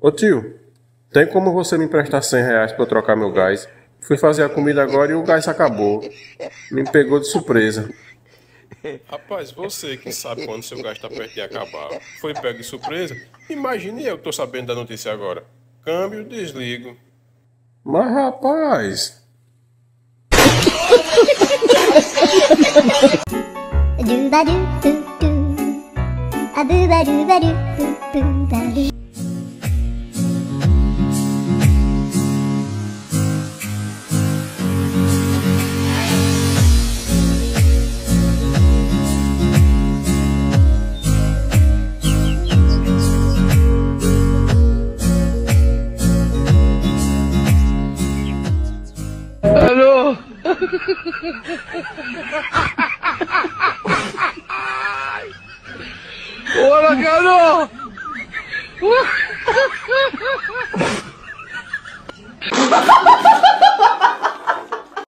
Ô tio, tem como você me emprestar R$ 100 pra eu trocar meu gás? Fui fazer a comida agora e o gás acabou. Me pegou de surpresa. Rapaz, você que sabe quando seu gás tá perto de acabar, foi pego de surpresa? Imagine eu que tô sabendo da notícia agora. Câmbio, desligo. Mas rapaz... Alô? Hola, Carlos!